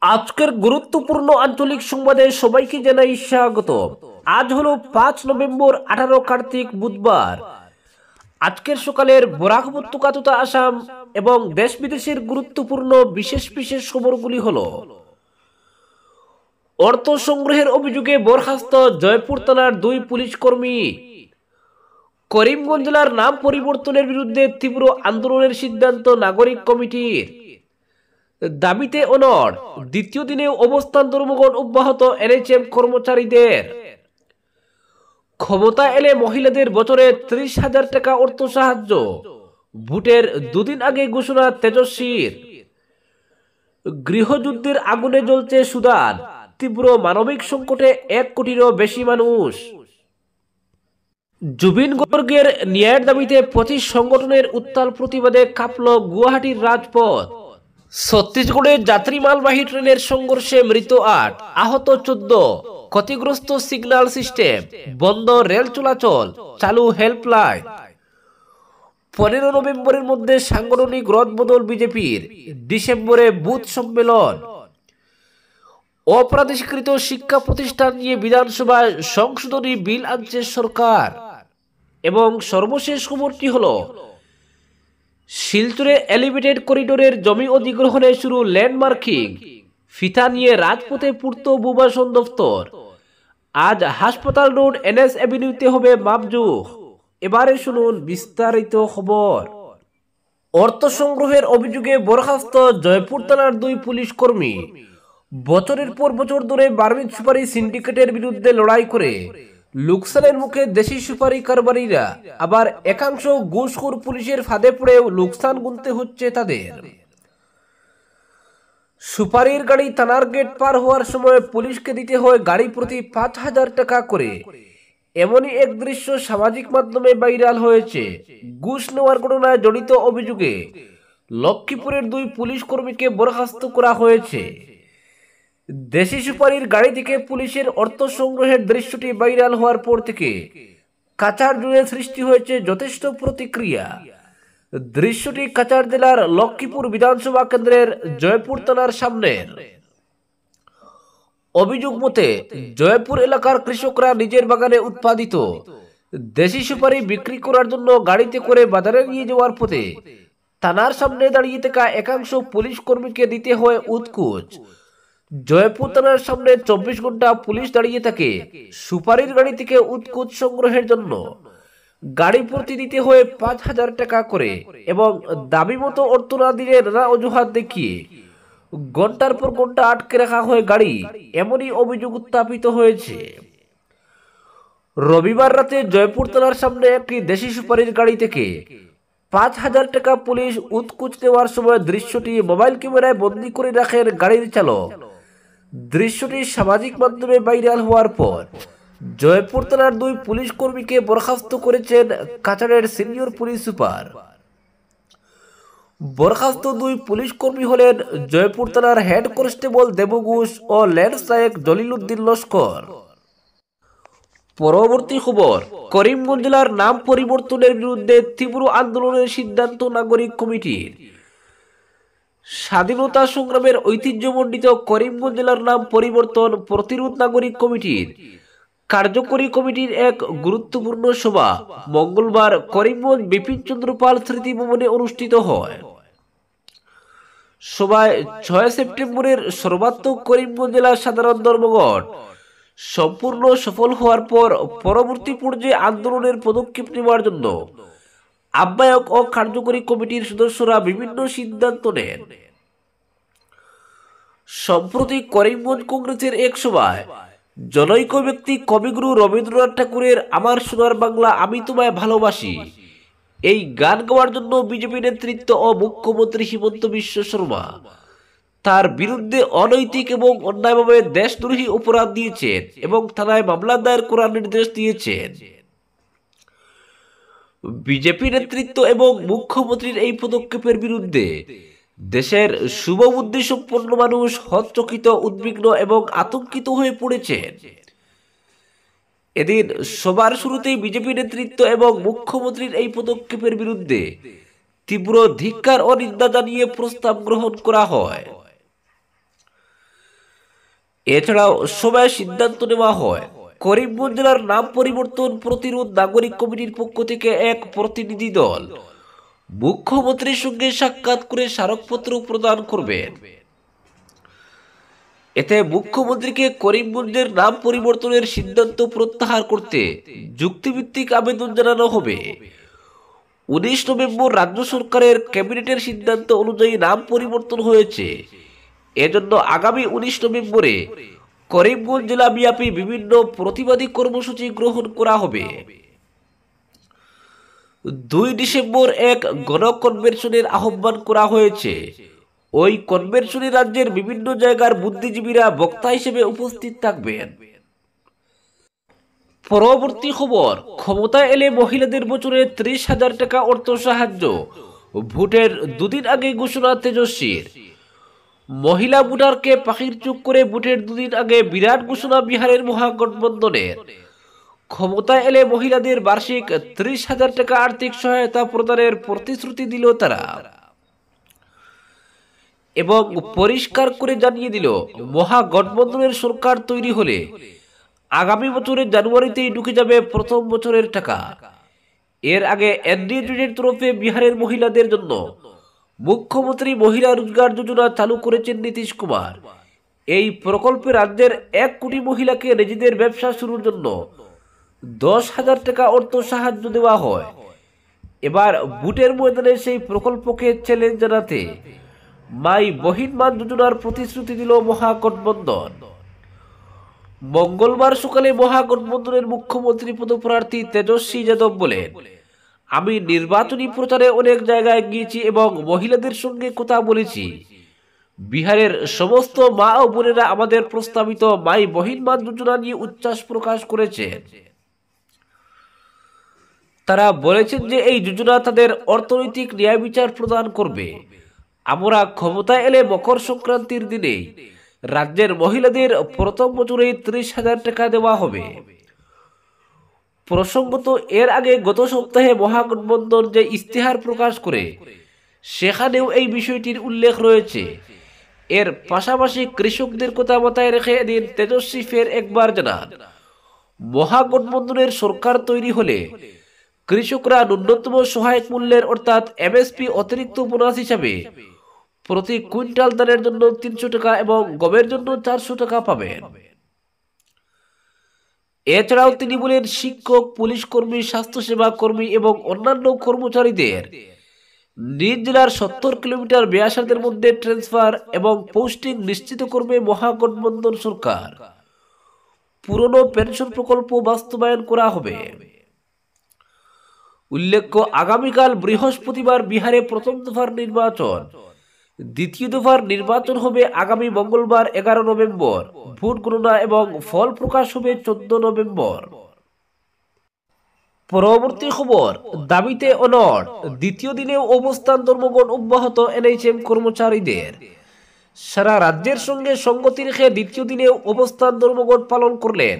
আজকের গুরুত্বপূর্ণ আঞ্চলিক সংবাদে সবাইকে জানাই স্বাগত। আজ হলো 5 নভেম্বর 18 কার্তিক বুধবার। আজকের সকালের বরাক উপত্যকা তথা আসাম এবং দেশ বিদেশের গুরুত্বপূর্ণ বিশেষ বিশেষ খবরগুলি হলো: অর্থ সংগ্রহের অভিযোগে বরখাস্ত জয়পুর থানার 2 পুলিশ কর্মী। করিমগঞ্জ জেলার নাম পরিবর্তনের বিরুদ্ধে তীব্র আন্দোলনের সিদ্ধান্ত নাগরিক কমিটির। দাবিতে অনড়, দ্বিতীয় দিনে অবস্থান ধর্মঘট অব্যাহত এনএচএম কর্মচারীদের। ক্ষমতা এলে মহিলাদের বছরে 30,000 টাকা অর্থ সাহায্য, ভোটের দুদিন আগে ঘোষণা তেজস্বীর। গৃহযুদ্ধের আগুনে জ্বলছে সুদান, তীব্র মানবিক সংকটে 1 কোটিরও বেশি মানুষ। জুবিন গর্গের ন্যায়ের দাবিতে 25 সংগঠনের উত্তাল প্রতিবাদে কাঁপল গুয়াহাটির রাজপথ। ছত্তিশগড়ে যাত্রী মালবাহী ট্রেনের সংঘর্ষে মৃত 8, আহত 14, ক্ষতিগ্রস্ত সিগন্যাল সিস্টেম, বন্ধ রেল চলাচল, চালু হেল্পলাইন। 15 নভেম্বরের মধ্যে সাংগঠনিক রদবদল বিজেপির, ডিসেম্বরে বুথ সম্মেলন। অপ্রাদেশিকৃত শিক্ষা প্রতিষ্ঠান নিয়ে বিধানসভায় সংশোধনী বিল আনছে সরকার। এবং সর্বশেষ খবরটি হলো, শিলচরে এলিভেটেড করিডোরের জমি অধিগ্রহণে শুরু ল্যান্ডমার্কিং, ফিতা নিয়ে রাজপথে পূর্ত ভূবাসন দফতর। আজ হাসপাতাল রোড এনএস এভিনিউতে হবে মাপজোখ। এবারে শুনুন বিস্তারিত খবর। অর্থ সংগ্রহের অভিযোগে বরখাস্ত জয়পুর থানার 2 পুলিশ কর্মী। বছরের পর বছর ধরে বার্মিজ সুপারি সিন্ডিকেটের বিরুদ্ধে লড়াই করে লোকসানের মুখে দেশি সুপারি কারবারিরা, আবার একাংশ ঘুষখোর পুলিশের ফাঁদে পড়েও লোকসান গুনতে হচ্ছে তাদের। সুপারির গাড়ি থানার গেট পার হওয়ার সময় পুলিশকে দিতে হয় গাড়ি প্রতি 5,000 টাকা করে। এমনই এক দৃশ্য সামাজিক মাধ্যমে ভাইরাল হয়েছে। ঘুষ নেওয়ার ঘটনায় জড়িত অভিযোগে লক্ষ্মীপুরের 2 পুলিশ কর্মীকে বরখাস্ত করা হয়েছে। দেশি সুপারির গাড়ি থেকে পুলিশের অর্থ সংগ্রহের দৃশ্যটি ভাইরাল হওয়ার পর থেকে কাছাড় জুড়ে সৃষ্টি হয়েছে যথেষ্ট প্রতিক্রিয়া। দৃশ্যটি কাছাড় জেলার লক্ষ্মীপুর বিধানসভা কেন্দ্রের জয়পুর থানার সামনের। অভিযোগ মতে, জয়পুর এলাকার কৃষকরা নিজের বাগানে উৎপাদিত দেশি সুপারি বিক্রি করার জন্য গাড়িতে করে বাজারে নিয়ে যাওয়ার পথে থানার সামনে দাঁড়িয়ে থাকা একাংশ পুলিশ কর্মীকে দিতে হয় উৎকুচ। জয়পুর থানার সামনে 24 ঘন্টা পুলিশ দাঁড়িয়ে থাকে সুপারির গাড়ি থেকে উৎকুচ সংগ্রহের জন্য। গাড়ি প্রতি দিতে হয় 5,000 টাকা করে এবং দাবি মতো অর্থ না দিলে নানা অজুহাত দেখিয়ে ঘন্টার পর ঘন্টা আটকে রাখা হয় গাড়ি। এমনই অভিযোগ উত্থাপিত হয়েছে। রবিবার রাতে জয়পুর থানার সামনে একটি দেশি সুপারির গাড়ি থেকে 5,000 টাকা পুলিশ উৎকুচ নেওয়ার সময় দৃশ্যটি মোবাইল ক্যামেরায় বন্দী করে রাখেন গাড়ির চালক। দৃশ্যটি সামাজিক মাধ্যমে ভাইরাল হওয়ার পর জয়পুর থানার 2 পুলিশ কর্মীকে বরখাস্ত করেছেন কাছাড়ের সিনিয়র পুলিশ সুপার। বরখাস্ত 2 পুলিশ কর্মী হলেন জয়পুর থানার হেড কনস্টেবল দেবু ঘোষ ও ল্যান্স নায়ক জলিলউদ্দিন লস্কর। পরবর্তী খবর, করিমগঞ্জ জেলার নাম পরিবর্তনের বিরুদ্ধে তীব্র আন্দোলনের সিদ্ধান্ত নাগরিক কমিটির। স্বাধীনতা সংগ্রামের ঐতিহ্যমণ্ডিত করিমগঞ্জ জেলার নাম পরিবর্তন প্রতিরোধ নাগরিক কমিটির কার্যকরী কমিটির এক গুরুত্বপূর্ণ সভা মঙ্গলবার করিমগঞ্জ বিপিন চন্দ্র পাল স্মৃতি ভবনে অনুষ্ঠিত হয়। সভায় 6 সেপ্টেম্বরের সর্বাত্মক করিমগঞ্জ জেলার সাধারণ ধর্মঘট সম্পূর্ণ সফল হওয়ার পর পরবর্তী পর্যায়ে আন্দোলনের পদক্ষেপ নেওয়ার জন্য আহ্বায়ক ও কার্যকরী কমিটির সদস্যরা বিভিন্ন সিদ্ধান্ত নেন। সম্প্রতি করিমগঞ্জ কংগ্রেসের এক সভায় জনৈক ব্যক্তি কবিগুরু রবীন্দ্রনাথ ঠাকুরের আমার সোনার বাংলা আমি তোমায় ভালোবাসি এই গান গাওয়ার জন্য বিজেপি নেতৃত্ব ও মুখ্যমন্ত্রী হিমন্ত বিশ্ব শর্মা তার বিরুদ্ধে অনৈতিক এবং অন্যায়ভাবে দেশদ্রোহী অপরাধ দিয়েছেন এবং থানায় মামলা দায়ের করার নির্দেশ দিয়েছেন। বিজেপি নেতৃত্ব এবং মুখ্যমন্ত্রীর এই পদক্ষেপের বিরুদ্ধে দেশের শুভবুদ্ধি সম্পন্ন মানুষ হতচকিত, উদ্বিগ্ন এবং আতঙ্কিত হয়ে পড়েছেন। এদিন সবার শুরুতেই বিজেপি নেতৃত্ব এবং মুখ্যমন্ত্রীর এই পদক্ষেপের বিরুদ্ধে তীব্র ধিক্কার ও নিন্দা জানিয়ে প্রস্তাব গ্রহণ করা হয়। এছাড়াও সভায় সিদ্ধান্ত নেওয়া হয় করিমগঞ্জ জেলার নাম পরিবর্তন প্রতিরোধ নাগরিক কমিটির পক্ষ থেকে এক প্রতিনিধি দল মুখ্যমন্ত্রীর সঙ্গে সাক্ষাৎ করে স্মারকপত্র প্রদান করবেন। এতে মুখ্যমন্ত্রীকে করিমগঞ্জের নাম পরিবর্তনের সিদ্ধান্ত প্রত্যাহার করতে যুক্তিভিত্তিক আবেদন জানানো হবে। 19 নভেম্বর রাজ্য সরকারের ক্যাবিনেটের সিদ্ধান্ত অনুযায়ী নাম পরিবর্তন হয়েছে। এজন্য আগামী 19 নভেম্বরে করিমগঞ্জ জেলা ব্যাপী বিভিন্ন প্রতিবাদী কর্মসূচি গ্রহণ করা হবে। 2 ডিসেম্বর এক গণকনভেনশনের আহ্বান করা হয়েছে। ওই কনভেনশনে রাজ্যের বিভিন্ন জায়গার বুদ্ধিজীবীরা বক্তা হিসেবে উপস্থিত থাকবেন। পরবর্তী খবর, ক্ষমতায় এলে মহিলাদের বছরে 30,000 টাকা অর্থ সাহায্য। ভোটের দুদিন আগে ঘোষণা তেজস্বীর। মহিলা ভোটারকে পাখির চুপ করে ভোটের দুদিন আগে বিরাট ঘোষণা বিহারের মহাগঠবন্ধনের। ক্ষমতায় এলে মহিলাদের বার্ষিক 30,000 টাকা আর্থিক সহায়তা প্রদানের প্রতিশ্রুতি দিল তারা এবং পরিষ্কার করে জানিয়ে দিল মহাগঠবন্ধনের সরকার তৈরি হলে আগামী বছরের জানুয়ারিতেই ঢুকে যাবে প্রথম বছরের টাকা। এর আগে এনডিএ জোটের তরফে বিহারের মহিলাদের জন্য মুখ্যমন্ত্রী মহিলা রোজগার যোজনা চালু করেছেন নীতিশ কুমার। এই প্রকল্পে রাজ্যের 1 কোটি মহিলাকে নিজেদের ব্যবসা শুরুর জন্য 10,000 টাকা অর্থ সাহায্য দেওয়া হয়। এবার ভোটের ময়দানে সেই প্রকল্পকে চ্যালেঞ্জ জানাতে মাই বহিন মান যোজনার প্রতিশ্রুতি দিল মহাগঠবন্ধন। মঙ্গলবার সকালে মহাগঠবন্ধনের মুখ্যমন্ত্রী পদপ্রার্থী তেজস্বী যাদব বলেন, আমি নির্বাচনী প্রচারে অনেক জায়গায় গিয়েছি এবং মহিলাদের সঙ্গে কথা বলেছি। বিহারের সমস্ত মা ও বোনেরা আমাদের প্রস্তাবিত মাই বহিন মান যোজনা নিয়ে উচ্ছ্বাস প্রকাশ করেছেন। তারা বলেছেন যে এই যোজনা তাদের অর্থনৈতিক ন্যায় বিচার প্রদান করবে। আমরা ক্ষমতায় এলে মকর সংক্রান্তির দিনে রাজ্যের মহিলাদের প্রথম বছরে 30,000 টাকা দেওয়া হবে। প্রসঙ্গত, এর আগে গত সপ্তাহে মহাগঠবন্ধন যে ইস্তেহার প্রকাশ করে সেখানেও এই বিষয়টির উল্লেখ রয়েছে। এর পাশাপাশি কৃষকদের কথা মাথায় রেখে এদিন তেজস্বী ফের একবার জানান, মহাগঠবন্ধনের সরকার তৈরি হলে কৃষকরা ন্যূনতম সহায়ক মূল্যের অর্থাৎ এমএসপি অতিরিক্ত বোনাস হিসাবে প্রতি কুইন্টাল ধানের জন্য 300 টাকা এবং গমের জন্য 400 টাকা পাবেন। এছাড়াও তিনি বলেন, শিক্ষক, পুলিশ কর্মী, স্বাস্থ্যসেবা কর্মী এবং অন্যান্য কর্মচারীদের নিজ জেলার 70 কিলোমিটার ব্যাসার্ধের মধ্যে ট্রান্সফার এবং পোস্টিং নিশ্চিত করবে মহাগঠবন্ধন সরকার। পুরনো পেনশন প্রকল্প বাস্তবায়ন করা হবে। উল্লেখ্য, আগামীকাল বৃহস্পতিবার বিহারে প্রথম দফার নির্বাচন। দ্বিতীয় দফার নির্বাচন হবে আগামী মঙ্গলবার 11 নভেম্বর। ভোট গণনা এবং ফল প্রকাশ হবে 14 নভেম্বর। পরবর্তী খবর, দাবিতে অনড়। দ্বিতীয় দিনেও অবস্থান ধর্মঘট অব্যাহত এনএইচএম কর্মচারীদের। সারা রাজ্যের সঙ্গে সঙ্গতি রেখে দ্বিতীয় দিনেও অবস্থান ধর্মঘট পালন করলেন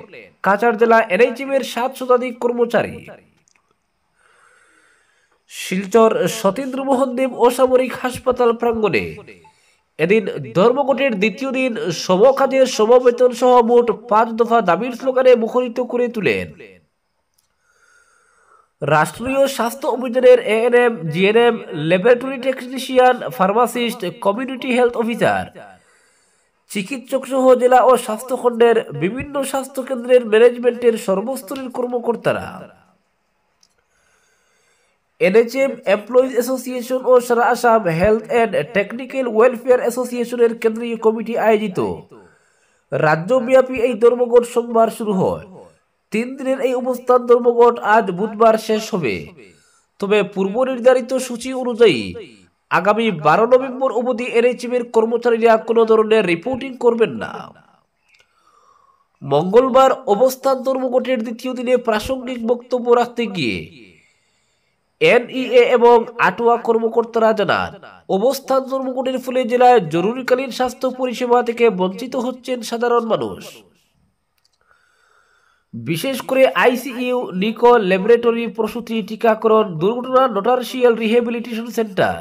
কাছাড় জেলা এনএইচএম এর 7 শতাধিক কর্মচারী। শিলচর সতীন্দ্রমোহন দেব অসামরিক হাসপাতাল প্রাঙ্গণে এদিন ধর্মঘটের দ্বিতীয় দিন সমকাজের সমবেতন সহ মোট 5 দফা দাবির স্লোগানে মুখরিত করে তুলেন। রাষ্ট্রীয় স্বাস্থ্য অভিযানের ANM, GNM, laboratory technician, pharmacist, community health officer, চিকিৎসক সহ জেলা ও স্বাস্থ্যখণ্ডের বিভিন্ন স্বাস্থ্য কেন্দ্রের ম্যানেজমেন্টের সর্বস্তরের কর্মকর্তারা, এনএইচএম এমপ্লয়িজ অ্যাসোসিয়েশন ও সারা Assam health and technical welfare অ্যাসোসিয়েশনের কেন্দ্রীয় কমিটি আয়োজিত রাজ্যব্যাপী এই ধর্মঘট সোমবার শুরু হয়। 3 দিনের এই অবস্থান ধর্মঘট আজ বুধবার শেষ হবে। তবে পূর্ব নির্ধারিত সূচি অনুযায়ী আগামী 12 নভেম্বর অবধি এনএইচএম এর কর্মচারীরা কোনো ধরনের রিপোর্টিং করবেন না। মঙ্গলবার অবস্থান ধর্মঘটের দ্বিতীয় দিনে প্রাসঙ্গিক বক্তব্য রাখতে গিয়ে এনইএ এবং আটোয়া কর্মকর্তারা জানান, অবস্থান ধর্মঘটের ফলে জেলায় জরুরিকালীন স্বাস্থ্য পরিষেবা থেকে বঞ্চিত হচ্ছেন সাধারণ মানুষ। বিশেষ করে আইসিইউ, নিকো, ল্যাবরেটরি, প্রসূতি, টিকাকরণ, দুর্ঘটনা, নোটারিশিয়াল রিহ্যাবিলিটেশন সেন্টার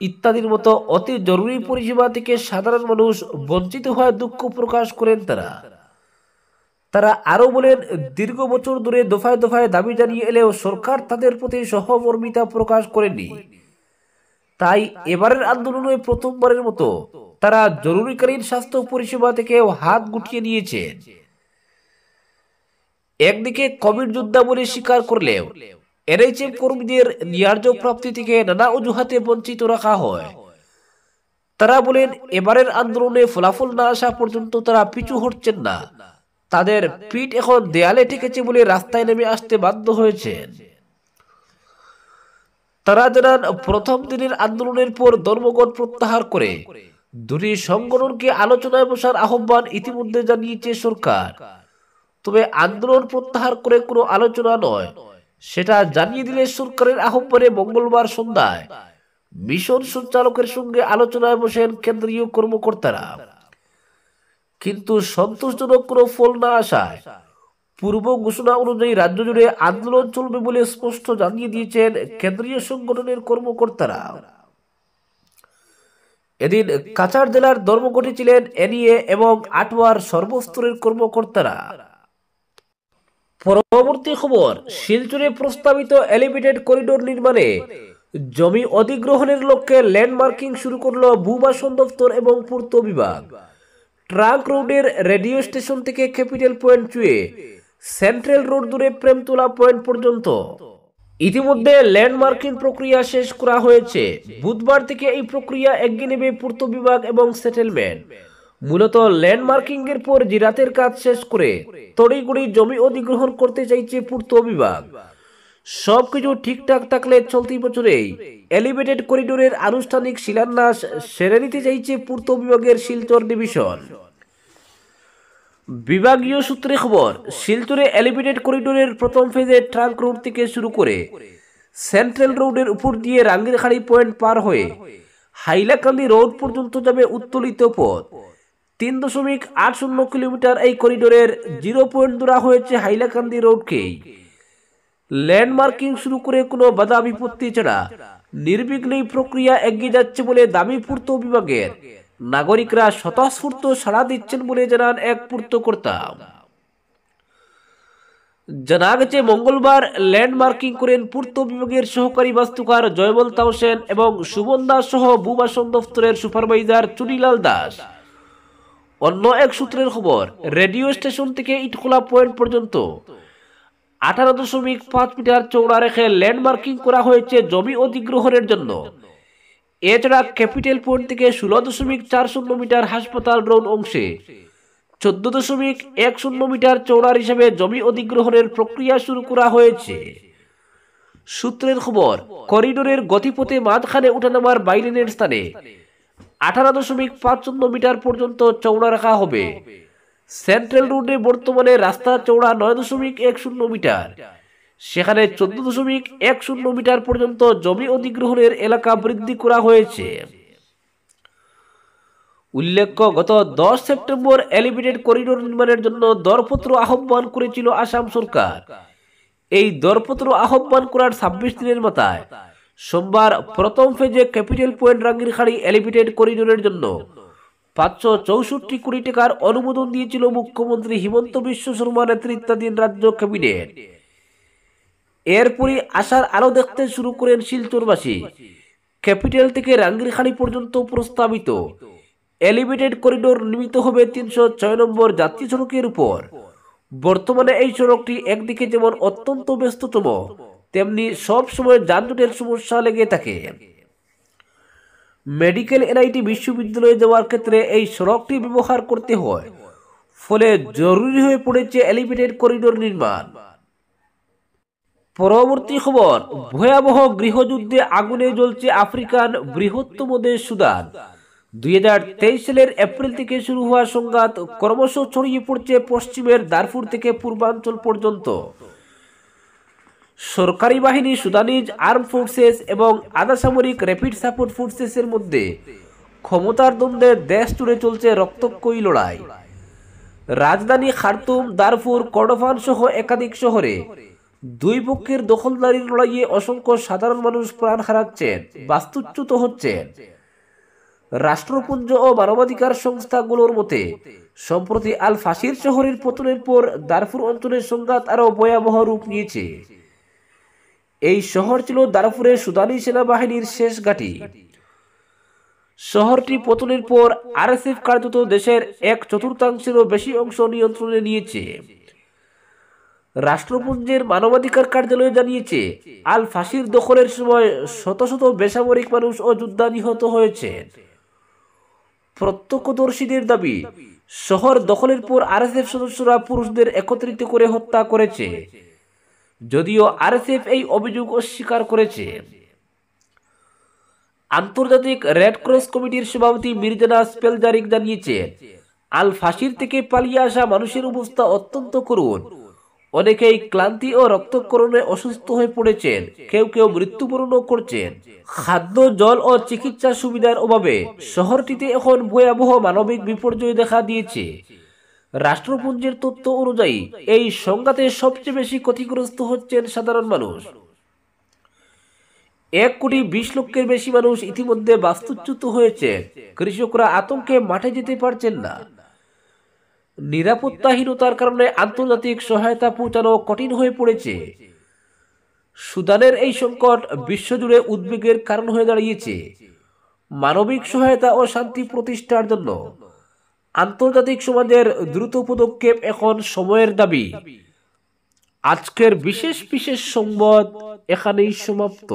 ইত্যাদির মতো অতি জরুরি পরিষেবা থেকে সাধারণ মানুষ বঞ্চিত হওয়ার দুঃখ প্রকাশ করেন তারা আরো বলেন, দীর্ঘ বছর ধরে দফায় দফায় দাবি জানিয়ে এলেও সরকার তাদের প্রতি সহমর্মিতা প্রকাশ করেনি। তাই এবারের আন্দোলনে প্রথমবারের মতো তারা জরুরিকালীন স্বাস্থ্য পরিষেবা থেকে হাত গুটিয়ে নিয়েছেন। একদিকে কোভিড যোদ্ধা বলে স্বীকার করলেও এনএইচএম কর্মীদের ন্যায্য প্রাপ্তি থেকে নানা অজুহাতে বঞ্চিত রাখা হয়। তারা বলেন, এবারের আন্দোলনে ফলাফল না আসা পর্যন্ত তারা পিছু হটছেন না। তাদের পিঠ এখন দেয়ালে ঠেকেছে বলে রাস্তায় নেমে আসতে বাধ্য হয়েছেন। তারা জানান, প্রথম দিনের আন্দোলনের পর ধর্মঘট প্রত্যাহার করে দুটি সংগঠনকে আলোচনায় বসার আহ্বান ইতিমধ্যে জানিয়েছে সরকার। তবে আন্দোলন প্রত্যাহার করে কোনো আলোচনা নয়, সেটা জানিয়ে দিলে সরকারের আহ্বানে মঙ্গলবার সন্ধ্যায় মিশন সঞ্চালকের সঙ্গে আলোচনায় বসেন কেন্দ্রীয় কর্মকর্তারা। কিন্তু সন্তোষজনক কোনো ফল না আসায় পূর্ব ঘোষণা অনুযায়ী রাজ্য জুড়ে আন্দোলন চলবে বলে স্পষ্ট জানিয়ে দিয়েছেন কেন্দ্রীয় সংগঠনের কর্মকর্তারা। এদিন কাছাড় জেলার ধর্মঘটে ছিলেন এনইএ এবং আটোয়ার সর্বস্তরের কর্মকর্তারা। পরবর্তী খবর, শিলচরে প্রস্তাবিত এলিভেটেড করিডোর নির্মাণে জমি অধিগ্রহণের লক্ষ্যে ল্যান্ডমার্কিং শুরু করল ভূবাসন দপ্তর এবং পূর্ত বিভাগ। ট্রাঙ্ক রোডের রেডিও স্টেশন থেকে ক্যাপিটাল পয়েন্ট চুয়ে সেন্ট্রাল রোড দূরে প্রেমতলা পয়েন্ট পর্যন্ত ইতিমধ্যে ল্যান্ডমার্কিং প্রক্রিয়া শেষ করা হয়েছে। বুধবার থেকে এই প্রক্রিয়া এগিয়ে নেবে পূর্ত বিভাগ এবং সেটেলমেন্ট। মূলত ল্যান্ডমার্কিং এর পর জিরাতের কাজ শেষ করে তড়িঘড়ি জমি অধিগ্রহণ করতে চাইছে পূর্ত বিভাগ। সবকিছু ঠিকঠাক থাকলে চলতি বছরেই এলিভেটেড করিডোরের আনুষ্ঠানিক শিলান্যাস সেরে নিতে চাইছে পূর্ত বিভাগের শিলচর ডিভিশন। বিভাগীয় সূত্রে খবর, শিলচরে এলিভেটেড করিডোরের প্রথম ফেজে ট্রাঙ্ক রোড থেকে শুরু করে সেন্ট্রাল রোডের উপর দিয়ে রাঙ্গিরখাড়ি পয়েন্ট পার হয়ে হাইলাকান্দি রোড পর্যন্ত যাবে উত্তোলিত পথ। 3.80 কিলোমিটার এই করিডোরের 0 পয়েন্ট ধরা হয়েছে হাইলাকান্দি রোডকেই। ল্যান্ডমার্কিং শুরু করে কোনো বাধা বিপত্তি ছাড়া নির্বিঘ্নে প্রক্রিয়া এগিয়ে যাচ্ছে বলে দাবি পূর্ত বিভাগের। নাগরিকরা স্বতঃস্ফূর্ত সাড়া দিচ্ছেন বলে জানান এক পূর্তকর্তা। জানা গেছে, মঙ্গলবার ল্যান্ডমার্কিং করেন পূর্ত বিভাগের সহকারী বাস্তুকার জয়বল তাওসেন এবং সুমন দাস সহ ভূবাসন দপ্তরের সুপারভাইজার চুনিলাল দাস। অন্য এক সূত্রের খবর, রেডিও স্টেশন থেকে ইটখোলা পয়েন্ট পর্যন্ত 18.5 মিটার চৌড়া রেখে ল্যান্ডমার্কিং করা হয়েছে জমি অধিগ্রহণের জন্য। এছাড়া ক্যাপিটাল পয়েন্ট থেকে 16.40 মিটার হাসপাতাল রোড অংশে 14.10 মিটার চৌড়ার হিসেবে জমি অধিগ্রহণের প্রক্রিয়া শুরু করা হয়েছে। সূত্রের খবর, করিডোরের গতিপথে মাঝখানে উঠানামার বাইলেনের স্থানে 18.55 মিটার পর্যন্ত চৌড়া রাখা হবে। সেন্ট্রাল রোডে বর্তমানে রাস্তা চৌড়া 9.10 মিটার, সেখানে 14.10 মিটার পর্যন্ত জমি অধিগ্রহণের এলাকা বৃদ্ধি করা হয়েছে। উল্লেখ্য, গত 10 সেপ্টেম্বর এলিভেটেড করিডোর নির্মাণের জন্য দরপত্র আহ্বান করেছিল আসাম সরকার। এই দরপত্র আহ্বান করার 26 দিনের মাথায় সোমবার প্রথম ফেজে ক্যাপিটাল পয়েন্ট রাঙ্গিরখাড়ি এলিভেটেড করিডোরের জন্য 564 কোটি টাকার অনুমোদন দিয়েছিল মুখ্যমন্ত্রী হিমন্ত বিশ্ব শর্মা নেতৃত্বাধীন রাজ্য ক্যাবিনেট। এরপরই আশার আলো দেখতে শুরু করেন শিলচরবাসী। ক্যাপিটাল থেকে রাঙ্গিরখাড়ি পর্যন্ত প্রস্তাবিত এলিভেটেড করিডোর নির্মিত হবে 306 নম্বর জাতীয় সড়কের উপর। বর্তমানে এই সড়কটি একদিকে যেমন অত্যন্ত ব্যস্ততম, তেমনি সব সময় যানজটের সমস্যা লেগে থাকে। মেডিকেল এনআইটি বিশ্ববিদ্যালয়ে যাওয়ার ক্ষেত্রে এই সড়কটি ব্যবহার করতে হয়, ফলে জরুরি হয়ে পড়েছে এলিভেটেড করিডোর নির্মাণ। পরবর্তী খবর, ভয়াবহ গৃহযুদ্ধে আগুনে জ্বলছে আফ্রিকান বৃহত্তম দেশ সুদান। 2023 সালের এপ্রিল থেকে শুরু হওয়া সংঘাত ক্রমশ ছড়িয়ে পড়ছে পশ্চিমের দারফুর থেকে পূর্বাঞ্চল পর্যন্ত। সরকারি বাহিনী, সুদানিজ আর্ম ফোর্সেস এবং আধা সামরিক র্যাপিড সাপোর্ট ফোর্সেসের মধ্যে ক্ষমতার দ্বন্দ্বে দেশ জুড়ে চলছে রক্তক্ষয়ী লড়াই। রাজধানী খার্তুম, দারফুর, কর্ডোফান সহ একাধিক শহরে দুই পক্ষের দখলদারির লড়াইয়ে অসংখ্য সাধারণ মানুষ প্রাণ হারাচ্ছেন, বাস্তুচ্যুত হচ্ছেন। রাষ্ট্রপুঞ্জ ও মানবাধিকার সংস্থাগুলোর মতে সম্প্রতি আল ফাশির শহরের পতনের পর দারফুর অঞ্চলের সংঘাত আরও ভয়াবহ রূপ নিয়েছে। এই শহর ছিল দারফুরের সুদানি সেনাবাহিনীর শেষ ঘাঁটি। শহরটি পতনের পর আরএসএফ কার্যত দেশের 1/4-এরও বেশি অংশ নিয়ন্ত্রণে নিয়েছে। রাষ্ট্রপুঞ্জের মানবাধিকার কার্যালয় জানিয়েছে, আল ফাশির দখলের সময় শত শত বেসামরিক মানুষ ও যোদ্ধা নিহত হয়েছেন। প্রত্যক্ষদর্শীদের দাবি, শহর দখলের পর আরএসএফ সদস্যরা পুরুষদের একত্রিত করে হত্যা করেছে, যদিও আরএসএফ এই অভিযোগ অস্বীকার করেছে। আন্তর্জাতিক রেড ক্রস কমিটির সভাপতি মির্জানা স্পেলজারিক জানিয়েছেন, আল ফাশির থেকে পালিয়ে আসা মানুষের অবস্থা অত্যন্ত করুণ। অনেকেই ক্লান্তি ও রক্তক্ষরণে অসুস্থ হয়ে পড়েছেন, কেউ কেউ মৃত্যুবরণও করছেন। খাদ্য, জল ও চিকিৎসা সুবিধার অভাবে শহরটিতে এখন ভয়াবহ মানবিক বিপর্যয় দেখা দিয়েছে। রাষ্ট্রপুঞ্জের তথ্য অনুযায়ী এই সংঘাতে সবচেয়ে বেশি ক্ষতিগ্রস্ত হচ্ছেন সাধারণ মানুষ। 1,20,00,000-এর বেশি মানুষ ইতিমধ্যে বাস্তুচ্যুত হয়েছে। কৃষকরা আতঙ্কে মাঠে যেতে পারছেন না। নিরাপত্তাহীনতার কারণে আন্তর্জাতিক সহায়তা পৌঁছানো কঠিন হয়ে পড়েছে। সুদানের এই সংকট বিশ্বজুড়ে উদ্বেগের কারণ হয়ে দাঁড়িয়েছে। মানবিক সহায়তা ও শান্তি প্রতিষ্ঠার জন্য আন্তর্জাতিক সমাজের দ্রুত পদক্ষেপ এখন সময়ের দাবি। আজকের বিশেষ সংবাদ এখানেই সমাপ্ত।